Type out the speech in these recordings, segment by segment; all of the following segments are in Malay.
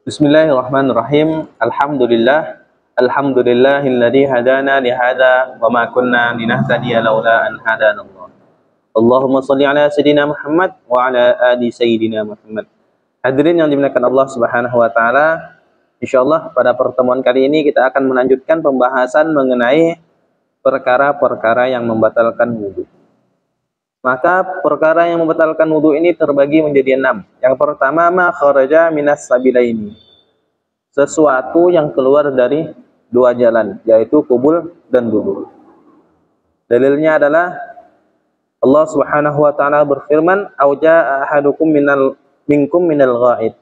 Bismillahirrahmanirrahim. Alhamdulillahilladzi hadana li hadza wa ma kunna linahtadiya laula an hadanallah. Allahumma shalli ala sayidina Muhammad wa ala ali sayidina Muhammad. Hadirin yang dimuliakan Allah Subhanahu wa taala, insyaallah pada pertemuan kali ini kita akan melanjutkan pembahasan mengenai perkara-perkara yang membatalkan wudu. Maka perkara yang membatalkan wudu ini terbagi menjadi 6. Yang pertama, ma kharaja minas sabilaini. Sesuatu yang keluar dari dua jalan, yaitu kubul dan dubur. Dalilnya adalah Allah Subhanahu wa taala berfirman, "Au jaa ahadukum minkum minal ghaid."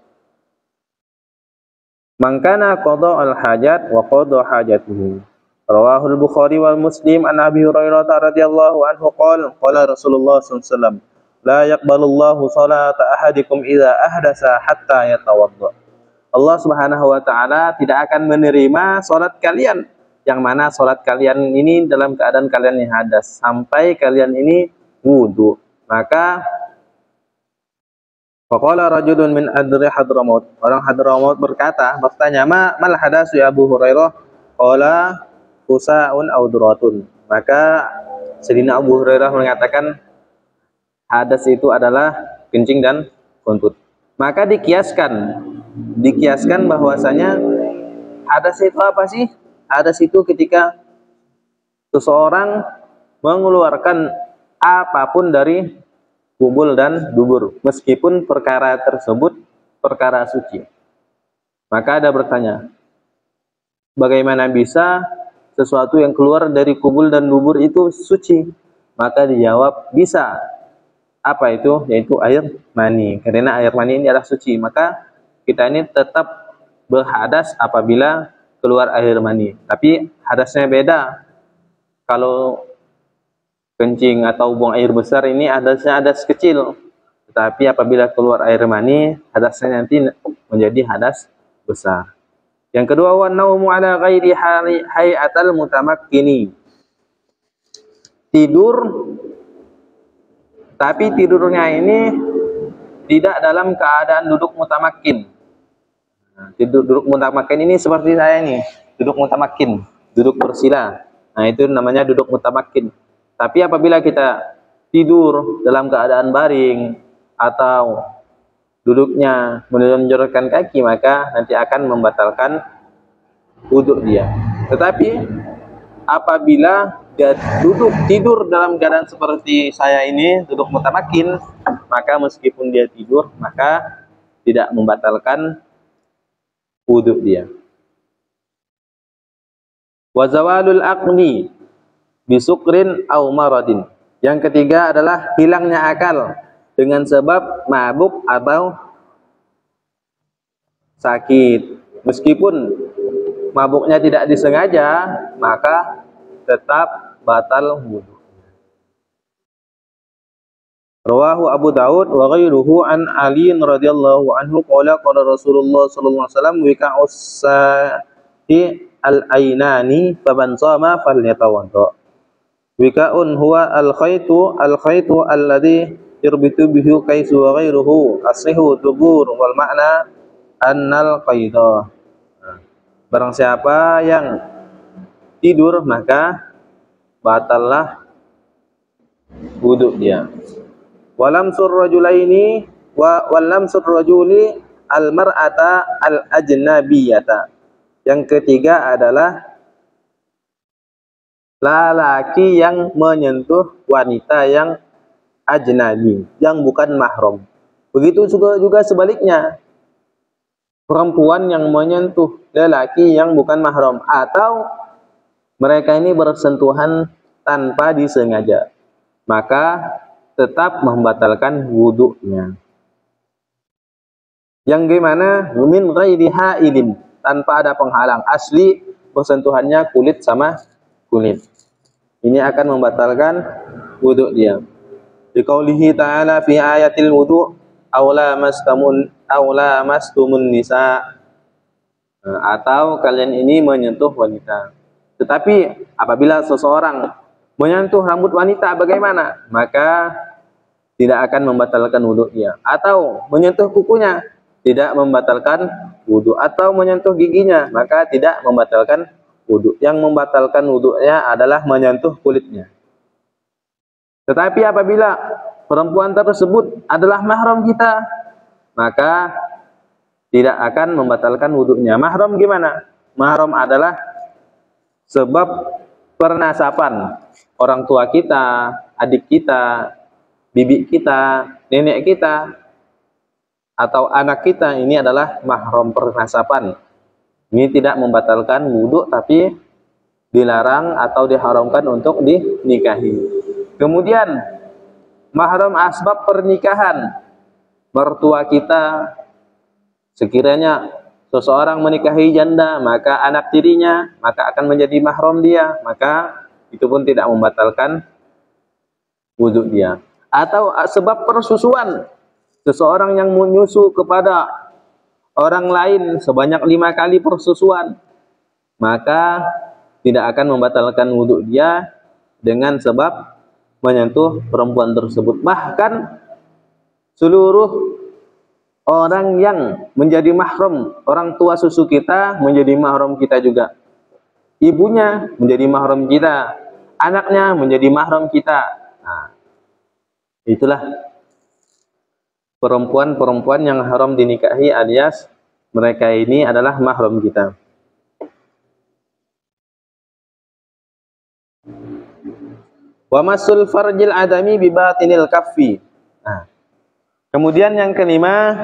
Man kana qada al-hajat wa qada hajatuhu. Rawahul Bukhari wal Muslim an Abi Hurairah radhiyallahu anhu qala Rasulullah sallallahu alaihi wasallam, la yaqbalullahu salata ahadikum idza ahdasa hatta yatawadda. Allah Subhanahu wa taala tidak akan menerima salat kalian, yang mana salat kalian ini dalam keadaan kalian yang hadas sampai kalian ini wudu. Maka faqala rajulun min adri Hadramaut, orang Hadramaut bertanya, mal hadasu ya Abu Hurairah? Qala usaun audratun. Maka Sayyidina Abu Hurairah mengatakan hadas itu adalah kencing dan kuntut. Maka dikiaskan bahwasanya hadas itu apa sih? Hadas itu ketika seseorang mengeluarkan apapun dari kubul dan dubur, meskipun perkara tersebut perkara suci. Maka ada bertanya, bagaimana bisa sesuatu yang keluar dari kubul dan dubur itu suci? Maka dijawab, bisa. Apa itu? Yaitu air mani. Karena air mani ini adalah suci, maka kita ini tetap berhadas apabila keluar air mani. Tapi hadasnya beda. Kalau kencing atau buang air besar ini hadasnya hadas kecil. Tetapi apabila keluar air mani, hadasnya nanti menjadi hadas besar. Yang kedua, wa naumu ala ghairi hayatal mutamakkini. Tidur, tapi tidurnya ini tidak dalam keadaan duduk mutamakkin. Duduk mutamakkin ini seperti saya ini, duduk mutamakkin, duduk bersila. Nah, itu namanya duduk mutamakkin. Tapi apabila kita tidur dalam keadaan baring atau duduknya menunjukkan kaki, maka nanti akan membatalkan wudhu dia. Tetapi apabila dia tidur dalam keadaan seperti saya ini, duduk mutamakin, maka meskipun dia tidur, maka tidak membatalkan wudhu dia. Wa zawalul aqli bisukrin aw maradin. Yang ketiga adalah hilangnya akal dengan sebab mabuk atau sakit. Meskipun mabuknya tidak disengaja, maka tetap batal wudu. Rawahu Abu Daud wa ghairuhu an Ali radhiyallahu anhu qala Rasulullah sallallahu alaihi wasallam wika'us al-ainani faman shama falyatawadda. Wika'un huwa al-khaytu alladhi irbitu bihi kaisu wa ghairuhu asrihu dubur wal ma'na annal qaidah. Barang siapa yang tidur, maka batallah wudu dia. Walamsur rajulaini walamsur rajuli almar'ata al-ajnabiyata. Yang ketiga adalah lelaki yang menyentuh wanita yang ajnabi, yang bukan mahram. Begitu juga sebaliknya, perempuan yang menyentuh lelaki yang bukan mahram, atau mereka ini bersentuhan tanpa disengaja, maka tetap membatalkan wudunya. Yang gimana? Min ghairi hailin, tanpa ada penghalang, asli bersentuhannya kulit sama kulit. Ini akan membatalkan wudu dia. Biqaulihi ta'ala fi ayatil wudu aula mastumun nisa, atau kalian ini menyentuh wanita. Tetapi apabila seseorang menyentuh rambut wanita, bagaimana? Maka tidak akan membatalkan wudu dia. Atau menyentuh kukunya, tidak membatalkan wudu, atau menyentuh giginya, maka tidak membatalkan wudu. Yang membatalkan wudunya adalah menyentuh kulitnya. Tetapi apabila perempuan tersebut adalah mahram kita, maka tidak akan membatalkan wudunya. Mahram gimana? Mahram adalah sebab pernasapan. Orang tua kita, adik kita, bibi kita, nenek kita, atau anak kita, ini adalah mahram pernasapan. Ini tidak membatalkan wudu, tapi dilarang atau diharamkan untuk dinikahi. Kemudian mahram asbab pernikahan. Mertua kita, sekiranya seseorang menikahi janda, maka anak tirinya maka akan menjadi mahram dia, maka itu pun tidak membatalkan wudu dia. Atau sebab persusuan, seseorang yang menyusu kepada orang lain sebanyak 5 kali persusuan, maka tidak akan membatalkan wudu dia dengan sebab menyentuh perempuan tersebut. Bahkan seluruh orang yang menjadi mahram, orang tua susu kita menjadi mahram kita juga. Ibunya menjadi mahram kita, anaknya menjadi mahram kita. Nah, itulah perempuan-perempuan yang haram dinikahi, alias mereka ini adalah mahram kita. Wa masul farjil adami bi batinil kaffi. Nah, kemudian yang kelima,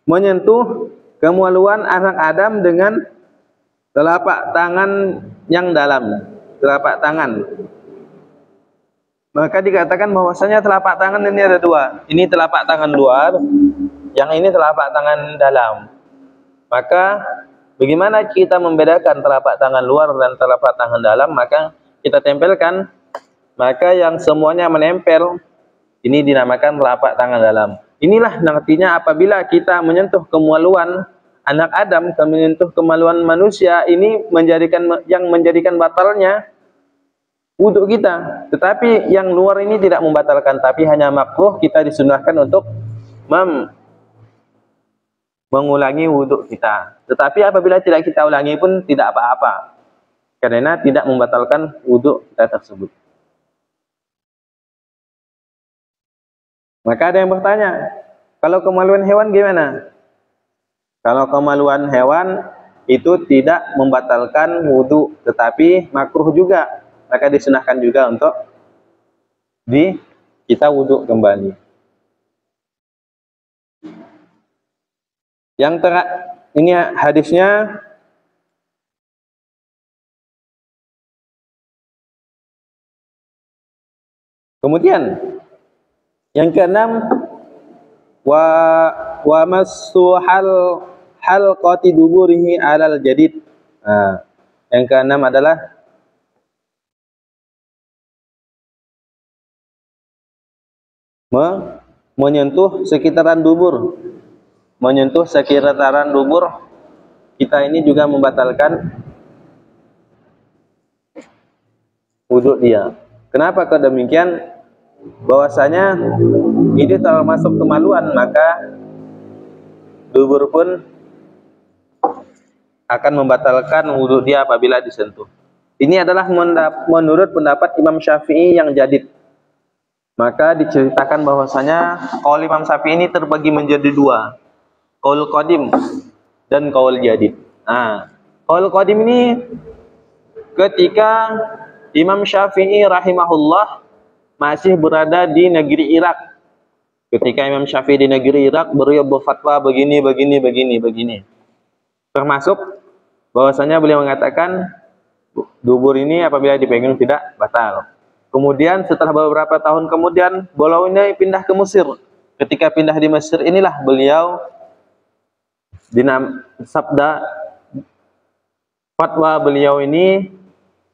menyentuh kemaluan anak Adam dengan telapak tangan yang dalam, telapak tangan. Maka dikatakan bahwasanya telapak tangan ini ada 2. Ini telapak tangan luar, yang ini telapak tangan dalam. Maka bagaimana kita membedakan telapak tangan luar dan telapak tangan dalam? Maka kita tempelkan, maka yang semuanya menempel ini dinamakan telapak tangan dalam. Inilah nantinya apabila kita menyentuh kemaluan anak Adam, menyentuh kemaluan manusia, ini menjadikan batalnya wudu kita. Tetapi yang luar ini tidak membatalkan, tapi hanya makruh, kita disunahkan untuk mengulangi wudu kita. Tetapi apabila tidak kita ulangi pun tidak apa-apa, karena tidak membatalkan wudu kita tersebut. Maka ada yang bertanya, kalau kemaluan hewan gimana? Kalau kemaluan hewan itu tidak membatalkan wudu, tetapi makruh juga. Maka disunahkan juga untuk kita wudu kembali. Yang ini hadisnya kemudian yang keenam, wa massu halqati duburihi alal jadid. Nah, yang keenam adalah menyentuh sekitaran dubur. Menyentuh sekitaran dubur kita ini juga membatalkan wudu dia. Kenapa demikian? Bahwasanya ini termasuk kemaluan, maka dubur pun akan membatalkan wudu dia apabila disentuh. Ini adalah menurut pendapat Imam Syafi'i yang jadid. Maka diceritakan bahwasanya qaul Imam Syafi'i ini terbagi menjadi 2, qaul qadim dan qaul jadid. Nah, qaul qadim ini ketika Imam Syafi'i rahimahullah masih berada di negeri Irak. Ketika Imam Syafi'i di negeri Irak, beliau berfatwa begini. Termasuk bahwasanya beliau mengatakan dubur ini apabila dipegang tidak batal. Kemudian setelah beberapa tahun kemudian, beliau ini pindah ke Mesir. Ketika pindah di Mesir inilah beliau sabda fatwa beliau ini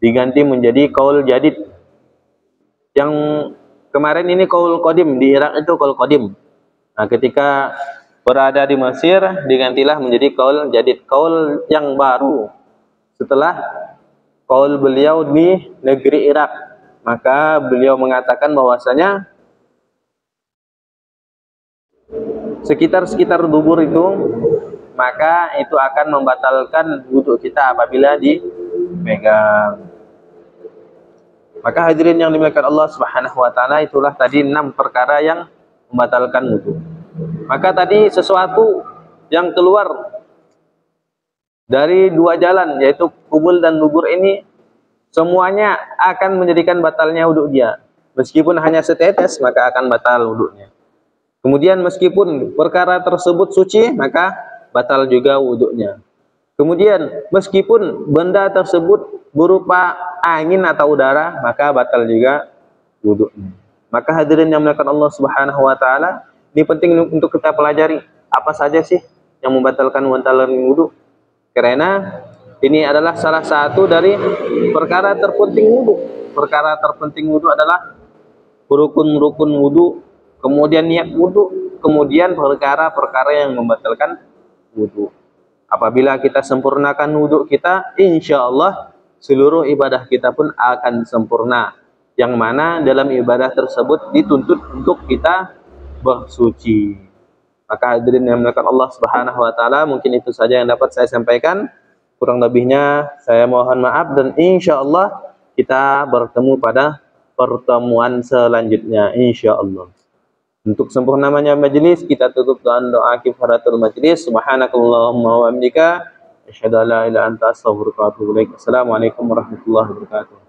diganti menjadi qaul jadid. Yang kemarin ini qaul qadim, di Irak itu qaul qadim. Nah, ketika berada di Mesir digantilah menjadi qaul jadid, qaul yang baru setelah qaul beliau di negeri Irak. Maka beliau mengatakan bahwasanya sekitar dubur itu, maka itu akan membatalkan wudhu kita apabila dipegang. Maka hadirin yang dimuliakan Allah Subhanahu wa taala, itulah tadi 6 perkara yang membatalkan wudhu. Maka tadi sesuatu yang keluar dari 2 jalan, yaitu kubul dan dubur ini, semuanya akan menjadikan batalnya wudhu dia. Meskipun hanya setetes, maka akan batal wudhunya. Kemudian meskipun perkara tersebut suci, maka batal juga wudhunya. Kemudian meskipun benda tersebut berupa angin atau udara, maka batal juga wudhunya. Maka hadirin yang dimuliakan Allah Subhanahu wa taala, ini penting untuk kita pelajari apa saja sih yang membatalkan wudhu. Karena ini adalah salah satu dari perkara terpenting wudhu. Perkara terpenting wudhu adalah rukun-rukun wudhu, kemudian niat wudhu, kemudian perkara-perkara yang membatalkan wudhu. Apabila kita sempurnakan wudhu kita, insya Allah seluruh ibadah kita pun akan sempurna. Yang mana dalam ibadah tersebut dituntut untuk kita bersuci. Maka hadirin yang dimuliakan Allah Subhanahu wa taala, mungkin itu saja yang dapat saya sampaikan. Kurang lebihnya saya mohon maaf, dan insya Allah kita bertemu pada pertemuan selanjutnya insya Allah. Untuk sempurnanya majelis, kita tutup dengan doa kifaratul majelis. Subhanakallahumma wa bihamdika asyhadu an la ilaha illa anta astaghfiruka wa atubu ilaik. Assalamualaikum warahmatullahi wabarakatuh.